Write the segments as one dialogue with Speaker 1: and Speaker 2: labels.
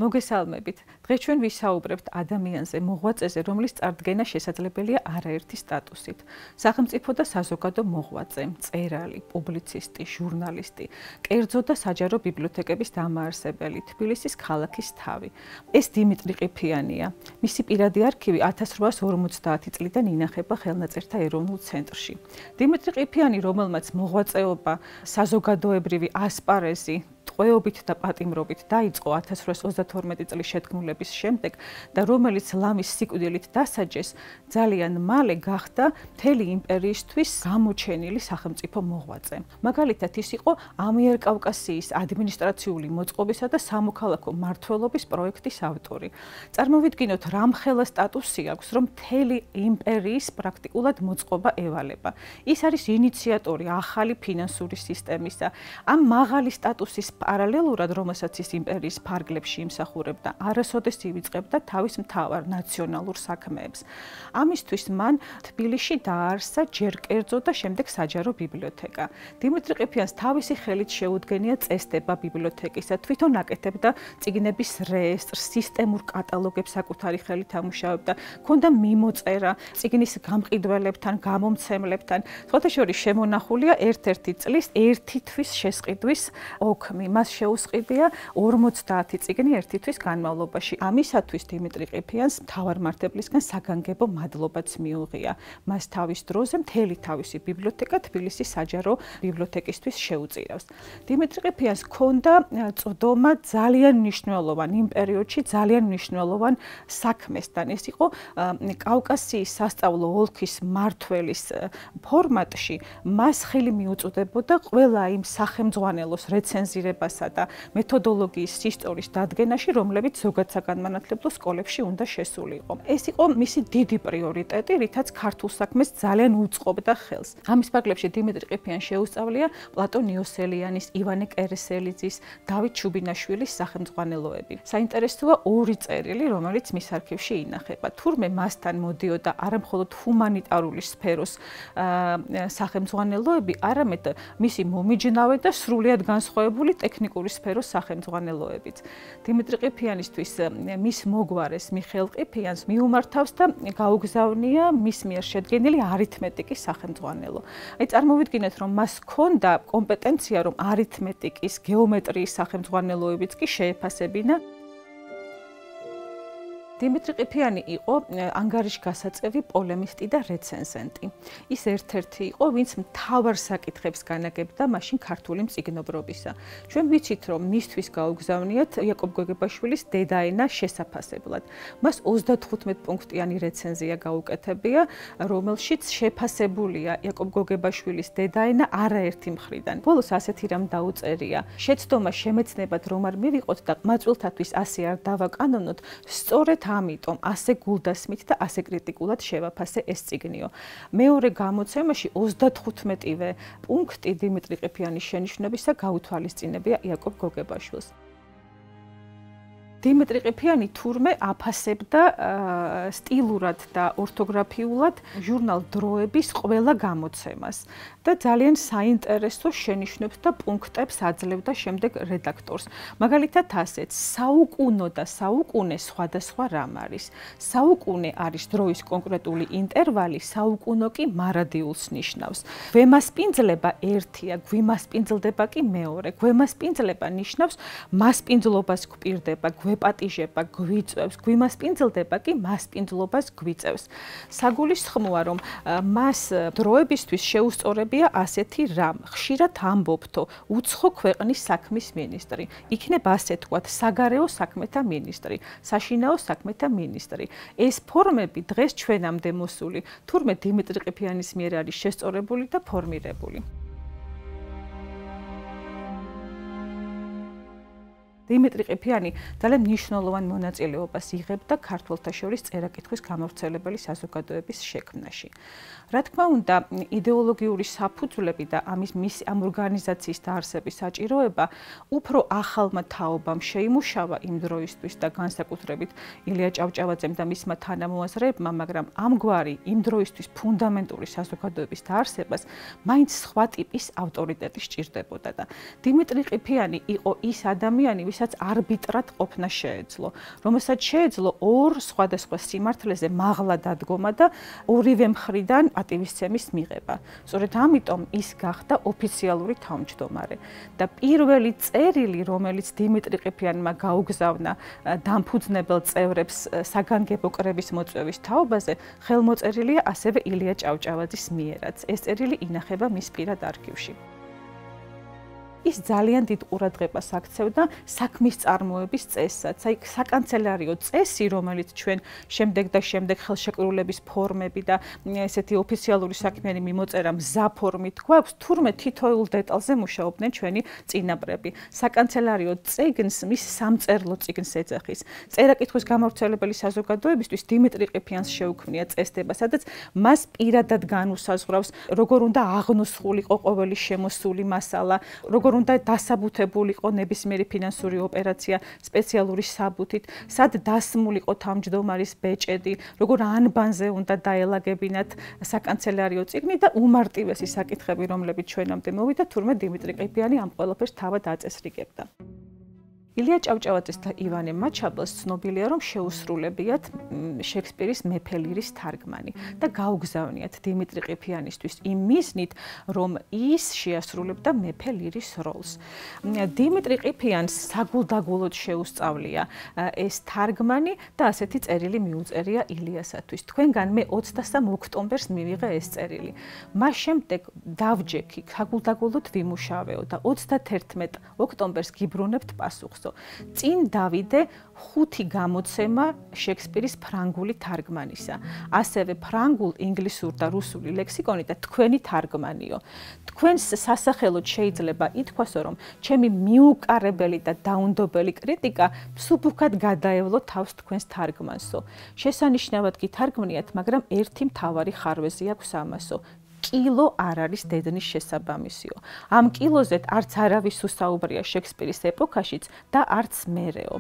Speaker 1: მოგესალმებით. დღეს ჩვენ ვისაუბრებთ ადამიანზე, მოღვაწეზე, რომლის წარდგენა შესაძლებელია არაერთი სტატუსით. სახელმწიფო და საზოგადო მოღვაწე, მწერალი, პუბლიცისტი, ჟურნალისტი, კერძო და საჯარო ბიბლიოთეკების დამაარსებელი, თბილისის ქალაქის თავი. ეს დიმიტრი ყიფიანია. მისი პირადი არქივი 1850 წლიდან ინახება ხელნაწერთა ეროვნულ ცენტრში. დიმიტრი ყიფიანი, რომელმაც მოღვაწეობა, საზოგადოებრივი ასპარეზი ტყვეობით და პატიმრობით დაიწყო 1832 წლის შეთქმულების შემდეგ და რომელიც ლამის სიკვდილით დასაჯეს, ძალიან მალე გახდა მთელი იმპერიისთვის გამოჩენილი სახელმწიფო მოღვაწე. მაგალითად, ის იყო ამიერკავკასიის ადმინისტრაციული მოწყობისა და სამოქალაქო მმართველობის პროექტის ავტორი. წარმოვიდგინოთ, რამხელა სტატუსი აქვს, რომ მთელი იმპერიის პრაქტიკულად მოწყობა ევალება. ის არის ინიციატორი ახალი ფინანსური სისტემისა. ამ მაღალი სტატუსის პარალელურად, რომელსაც ის იმპერიის ფარგლებში იმსახურებდა, არასოდეს ივიწყებდა თავის მთავარ ნაციონალურ საქმეებს. ამისთვის მან თბილისში დააარსა ჯერ კერძო და შემდეგ საჯარო ბიბლიოთეკა. დიმიტრი ყიფიანს თავისი ხელით შეუდგენია წესდება ბიბლიოთეკისა, თვითონ აკეთებდა წიგნების რეესტრს, სისტემურ კატალოგებს საკუთარი ხელით ამუშავებდა, ჰქონდა მიმოწერა წიგნის გამყიდველებთან, გამომცემლებთან. სხვათა შორის შემონახულია ერთ-ერთი წლის ერთი თვის შესყიდვის ოქმი. მას შეუსყიდია 50 წიგნი ერთი თვის განმავლობაში. ამისათვის დიმიტრი ყიფიანს მთავარმართებლისგან საგანგებო მადლობაც მიუღია. მას თავის დროზე მთელი თავისი ბიბლიოთეკა თბილისის საჯარო ბიბლიოთეკისთვის შეუწირავს. დიმიტრი ყიფიანს ჰქონდა წვდომა ძალიან მნიშვნელოვან იმ პერიოდში ძალიან მნიშვნელოვან საქმესთან. ეს იყო კავკასიის სასწავლო ოლქის მმართველის ფორმატში. მას ხელი მიუწვდებოდა ყველა იმ სახელმძღვანელოს რეცენზირებასა და მეთოდოლოგიის სისტემის დადგენაში, რომლებიც ზოგად საგანმანათლებლო სკოლებში უნდა შესულიყო. ეს იყო მისი დიდი პრიორიტეტი, რითაც ქართულ საქმეს ძალიან უწყობდა ხელს. ამის ფარგლებში დიმიტრი ყიფიანი შეუსწავლია პლატონ იოსელიანის, ივანე კერესელიძის, დავით ჩუბინაშვილის სახელმძღვანელოები. საინტერესოა ორი წერილი, რომელიც მის არქივში ინახება. თურმე მასთან მოდიოდა არამხოლოდ ჰუმანიტარული სფეროს სახელმძღვანელოები, არამედ მისი მომიჯნავე და სრულიად განსხვავებული ტექნიკური სფეროს სახელმძღვანელოებიც. დიმიტრი ყიფიანისთვის მის მოგვარეს მიხეილ ყიფიანს მიუმართავს და გაუგზავნია მის მიერ შედგენილი არითმეტიკის სახელმძღვანელო. აი წარმოვიდგინეთ, რომ მას ჰქონდა კომპეტენცია, რომ არითმეტიკის, გეომეტრიის სახელმძღვანელოებიც კი შეეფასებინა. დიმიტრი ყიფიანი იყო ანგარიშგასაწევი პოლემისტი და რეცენზენტი. ის ერთ-ერთი იყო, ვინც მთავარ საკითხებს განაგებდა მაშინ ქართული მწიგნობრობისა. ჩვენ ვიცით, რომ მისთვის გაუგზავნიათ იაკობ გოგებაშვილის დედაენა შესაფასებლად. მას 35 პუნქტიანი რეცენზია გაუკეთებია, რომელშიც შეფასებულია იაკობ გოგებაშვილის დედაენა არაერთი მხრიდან. ბოლოს ასეთი რამ დაუწერია: შეცდომა შემეცნებად რომ არ მივიყოთ და მაწვილთათვის ასე არ დავაკანონოთ, სწორედ ამიტომ ასე გულდასმით და ასე კრიტიკულად შევაფასე ეს წიგნიო. მეორე გამოცემაში 35-ვე პუნქტი დიმიტრი ყიფიანის შენიშვნებისა გაუთვალისწინებია იაკობ გოგებაშვილს. დიმიტრი ყიფიანი თურმე აფასებდა სტილურად და ორთოგრაფიულად ჟურნალ დროების ყველა გამოცემას და ძალიან საინტერესო შენიშვნებს და პუნქტებს აძლევდა შემდეგ რედაქტორს. მაგალითად ასეც, საუკუნო და საუკუნე სხვადასხვა რამ არის. საუკუნე არის დროის კონკრეტული ინტერვალი, საუკუნო კი მარადიულს ნიშნავს. გვემასპინძლება ერთია, გვიმასპინძლდება კი მეორე. გვემასპინძლება ნიშნავს მასპინძლობას გვპირდება, გვეპატიჟება, გვიწევს, გვიმასპინძლდება კი მასპინძლობას გვიწევს. საგულისხმოა, რომ მას დროებისთვის შეუსწორებია ასეთი რამ. ხშირად ამბობთო, უცხო ქვეყნის საქმის მინისტრი. იქნება ასე თქვათ, საგარეო საქმეთა მინისტრი, საშინაო საქმეთა მინისტრი. ეს ფორმები დღეს ჩვენამდე მოსული, თურმე დიმიტრი ყიფიანის მიერ არის შესწორებული და ფორმირებული. დიმიტრი ყიფიანი ძალიან მნიშვნელოვან მონაწილეობას იღებდა ქართველთა შორის წერა-კითხვის გამავრცელებელი საზოგადოების შექმნაში. რა თქმა უნდა, იდეოლოგიური საფუძვლები და ამ ორგანიზაციის დაარსების საჭიროება უფრო ახალმა თაობამ შეიმუშავა იმ დროისთვის და განსაკუთრებით ილია ჭავჭავაძემ და მისმა თანამოაზრეებმა, მაგრამ ამგვარი იმ დროისთვის ფუნდამენტური საზოგადოების დაარსებას მაინც სხვა ტიპის ავტორიტეტი სჭირდებოდა და დიმიტრი ყიფიანი იყო ის ადამიანი, ვის რომელსაც არბიტრად ყოფნა შეეძლო, რომელსაც შეეძლო ორ სხვადასხვა სიმართლეზე მაღლა დადგომა და ორივე მხრიდან პატივისცემის მიღება. სწორედ ამიტომ ის გახდა ოფიციალური თავმჯდომარე და პირველი წერილი, რომელიც დიმიტრი ყიფიანმა გაუგზავნა დამფუძნებელ წევრებს საგანგებო კრების მოწვევის თაობაზე, ხელმოწერილია ასევე ილია ჭავჭავაძის მიერაც. ეს წერილი ინახება მის პირად არქივში. ის ძალიან დიდ ყურადღებას აქცევდა საქმის წარმოების წესსაც. აი საკანცელერიო წესი, რომელიც ჩვენ შემდეგ ხელშეკრულების ფორმები და ესეთი ოფიციალური საქმიანი მიმოწერა მზა ფორმით გვაქვს, თურმე თითოეულ დეტალზე მუშაობდნენ ჩვენი წინაპრები. საკანცელერიო წიგნს, მის სამწერლო წიგნს ეძახის. წერა-კითხვის გამავრცელებელი საზოგადოებისთვის დიმიტრი ყიფიანს შეუქმნია წესდება, სადაც მას პირადად განუსაზღვრავს, როგორ უნდა აღნუსხულიყო ყოველი შემოსული მასალა, როგორ უნდა დასაბუთებულიყო ნებისმიერი ფინანსური ოპერაცია სპეციალური საბუთით, სად დასმულიყო თავმჯდომარის ბეჭედი, როგორ ანბანზე უნდა დაელაგებინათ საკანცელერიო წიგნი და უმარტივესი საკითხები, რომლებიც ჩვენამდე მოვიდა, თურმე დიმიტრი ყიფიანი ამ ყველაფერს თავად აწესრიგებდა. ილია ჭავჭავაძის და ივანე მაჩაბელს ცნობილია, რომ შეუსრულებიათ შექსპირის მეფე ლირის თარგმანი და გაუგზავნიათ დიმიტრი ყიფიანისთვის იმ მიზნით, რომ ის შეასრულებდა მეფე ლირის როლს. დიმიტრი ყიფიანს საგულდაგულოდ შეუსწავლია ეს თარგმანი და ასეთი წერილი მიუწერია ილიასათვის. თქვენგან მე 23 ოქტომბერს მივიღე ეს წერილი. მას შემდეგ დავჯექი, საგულდაგულოდ ვიმუშავეო და 31 ოქტომბერს გიბრუნებთ პასუხს. წინ დავიდე 5 გამოცემა შექსპირის ფრანგული თარგმანისა. ასევე ფრანგულ, ინგლისურ და რუსული ლექსიკონი და თქვენი თარგმანიო. თქვენს სასახელოდ შეიძლება ითქვასო, რომ ჩემი მიუკარებელი და დაუნდობელი კრიტიკა მსუბუქად გადაევლო თავს თქვენს თარგმანსო. შესანიშნავად გითარგმნიათ, მაგრამ ერთი მთავარი ხარვეზი აქვს ამასო. კილო არ არის დედნის შესაბამისიო. ამ კილოზეთ არც არავის უსაუბრია შექსპირის ეპოქაშიც და არც მერეო.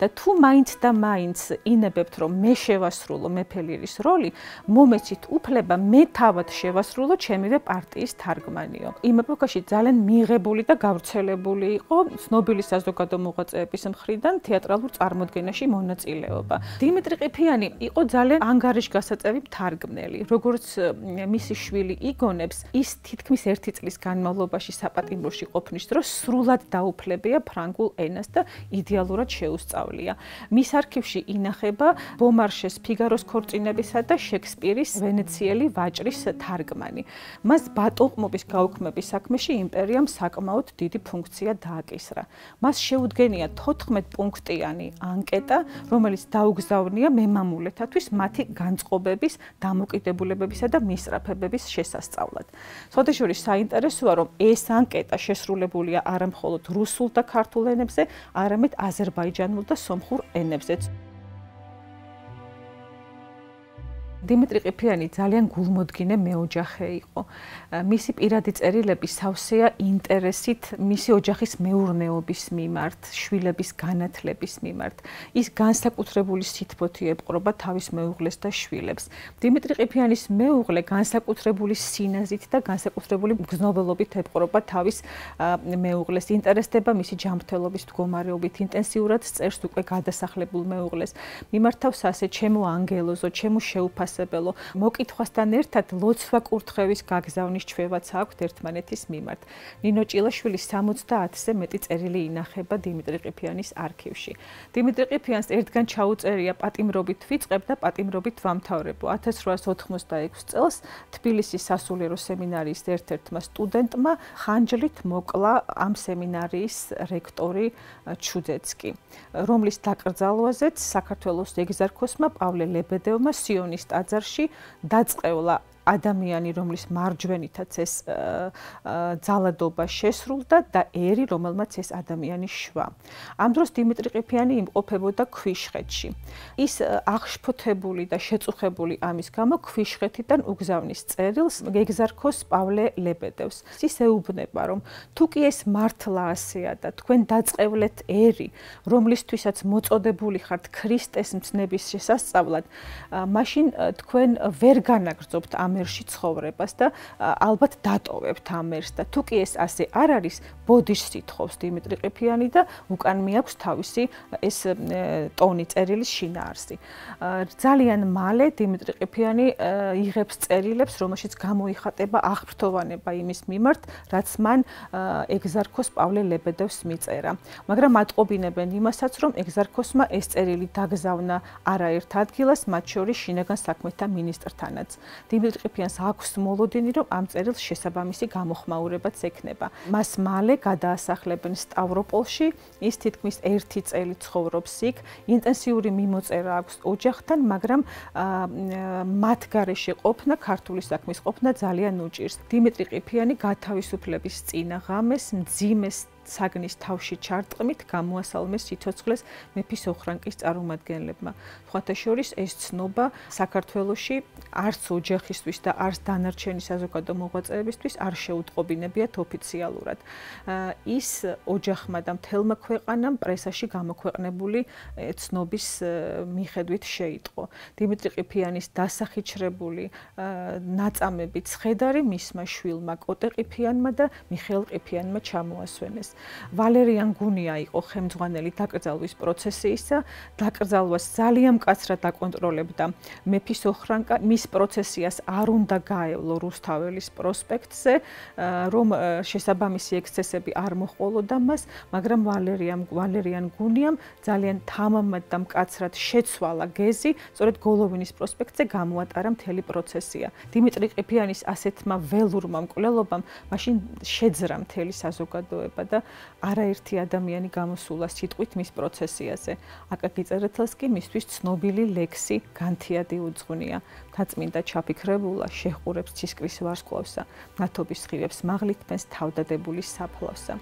Speaker 1: და თუ მაინც და მაინც ინებებთ, რომ მე შევასრულო მეფე ლირის როლი, მომეცით უფლება მე თავად შევასრულო ჩემივე პარტიის თარგმანიო. იმ ეპოქაში ძალიან მიღებული და გავრცელებული იყო ცნობილი საზოგადო მოღვაწეების მხრიდან თეატრალურ წარმოდგენაში მონაწილეობა. დიმიტრი ყიფიანი იყო ძალიან ანგარიშგასაწევი მთარგმნელი, როგორც მისი შვილი იგონებს, ის თითქმის 1 წლის განმავლობაში საპატიმროში ყოფნის დროს სრულად დაუფლებია ფრანგულ ენას და იდეალურად შეუსწავლია. მის არქივში ინახება ბომარშეს ფიგაროს ქორწინებისა და შექსპირის ვენეციელი ვაჭრის თარგმანი. მას ბატონყმობის გაუქმების საქმეში იმპერიამ საკმაოდ დიდი ფუნქცია დააკისრა. მას შეუდგენია 14 პუნქტიანი ანკეტა, რომელიც დაუგზავნია მემამულეთათვის მათი განწყობების, დამოკიდებულებებისა და მისწრაფებების შესასწავლად. სხვადასხვა საინტერესოა, რომ ეს ანკეტა შესრულებულია არა მხოლოდ რუსულ და ქართულ ენებზე, არამედ აზერბაიჯანულ და სომხურ ენებზეც. დიმიტრი ყიფიანი ძალიან გულმოდგინე მეოჯახე იყო. მისი პირადი წერილები სავსეა ინტერესით მისი ოჯახის მეურნეობის მიმართ, შვილების განათლების მიმართ. ის განსაკუთრებული სითბოთი ეპყრობა თავის მეუღლეს და შვილებს. დიმიტრი ყიფიანის მეუღლე განსაკუთრებული სინაზით და განსაკუთრებული მგზნობელობით ეპყრობა თავის მეუღლეს. ინტერესდება მისი ჯანმრთელობის მდგომარეობით, ინტენსიურად წერს უკვე გადასახლებულ მეუღლეს. მიმართავს ასე: ჩემო ანგელოზო, ჩემო შეუფასებელო, მოკითხვასთან ერთად ლოცვა კურთხევის გაგზავნის ჩვევაც აქვთ ერთმანეთის მიმართ. ნინო ჭილაშვილის 70-ზე მეტი წერილი ინახება დიმიტრი ყიფიანის არქივში. დიმიტრი ყიფიანს ერთგან ჩაუწერია პატიმრობით ვიწყებ და პატიმრობით ვამთავრებო. 1886 წელს თბილისის სასულიერო სემინარიის ერთ-ერთმა სტუდენტმა ხანჯლით მოკლა ამ სემინარიის რექტორი ჩუძეცკი, რომლის დაკრძალვაზეც საქართველოს ეგზარქოსმა პავლე ლებედევმა სიონის ტაძარში დაწყევლა ადამიანი, რომლის მარჯვენითაც ეს ძალადობა შესრულდა და ერი, რომელმაც ეს ადამიანი შვა. ამ დროს დიმიტრი ყიფიანი იმყოფებოდა ქვიშხეთში. ის აღშფოთებული და შეწუხებული ამის გამო ქვიშხეთიდან უგზავნის წერილს ეგზარქოს პავლე ლებედევს. ის ეუბნება, რომ თუ კი ეს მართლა ასეა და თქვენ დაწყევლეთ ერი, რომლისთვისაც მოწოდებული ხართ ქრისტეს მცნების შესასწავლად, მაშინ თქვენ ვერ განაგრძობთ ამ ამერში ცხოვრებას და ალბათ დატოვებთ ამერს და თუ კი ეს ასე არ არის, ბოდიშს ითხოვს დიმიტრი ყიფიანი და უკან მიაქვს თავისი ეს ტონი წერილის შინაარსი. ძალიან მალე დიმიტრი ყიფიანი იღებს წერილებს, რომელშიც გამოიხატება აღფრთოვანება იმის მიმართ, რაც მან ეგზარქოს პავლე ლებედევს მიწერა. მაგრამ ატყობინებენ იმასაც, რომ ეგზარქოსმა ეს წერილი დაგზავნა არაერთ ადგილას, მათ შორის შინაგან საქმეთა მინისტრთანაც. დიმიტრი ყიფიანს აქვს მოლოდინი, რომ ამ წერილს შესაბამისი გამოხმაურებაც ექნება. მას მალე გადაასახლებენ სტავროპოლში, ის თითქმის 1 წელი ცხოვრობს იქ, ინტენსიური მიმოწერა აქვს ოჯახთან, მაგრამ მათ გარეშე ყოფნა, ქართული საქმის ყოფნა ძალიან უჭირს. დიმიტრი ყიფიანი გათავისუფლების წინა ღამეს მძიმეს საგნის თავში ჩარტყმით გამოასალმეს სიცოცხლეს მეფის ოხრანკის წარმომადგენლებმა. სხვათა შორის ეს ცნობა საქართველოში არც ოჯახისთვის და არც დანარჩენი საზოგადო მოღვაწეებისთვის არ შეუტყობინებიათ ოფიციალურად. ის ოჯახმა და მთელმა ქვეყანამ პრესაში გამოქვეყნებული ცნობის მიხედვით შეიტყო. დიმიტრი ყიფიანის დასახიჩრებული ნაწამები ცხედარი მისმა შვილმა კოტე ყიფიანმა და მიხეილ ყიფიანმა ჩამოასვენეს. ვალერიან გუნია იყო ხელმძღვანელი დაკრძალვის პროცესიისა, დაკრძალვას ძალიან მკაცრად აკონტროლებდა მეფის ოხრანკა, მის პროცესიას არ უნდა გაევლო რუსთაველის პროსპექტზე, რომ შესაბამისი ექსცესები არ მოჰყოლოდა მას, მაგრამ ვალერიან გუნიამ ძალიან თამამად და მკაცრად შეცვალა გეზი, სწორედ გოლოვინის პროსპექტზე გამოატარა მთელი პროცესია. დიმიტრი ყიფიანის ასეთმა ველურმა მკვლელობამ მაშინ შეძრა მთელი საზოგადოება და არაერთი ადამიანი გამოსულა სიტყვით მის პროცესიაზე. აკაკი წერეთელს კი მისთვის ცნობილი ლექსი განთიადი უძღვნია. თაწმინდა ჩაფიქრებულა შეჰყურებს ცისკრის ვარსკვლავსა, ნათობის სხივებს მაღლით ფენს თავდადებული საფლავსა.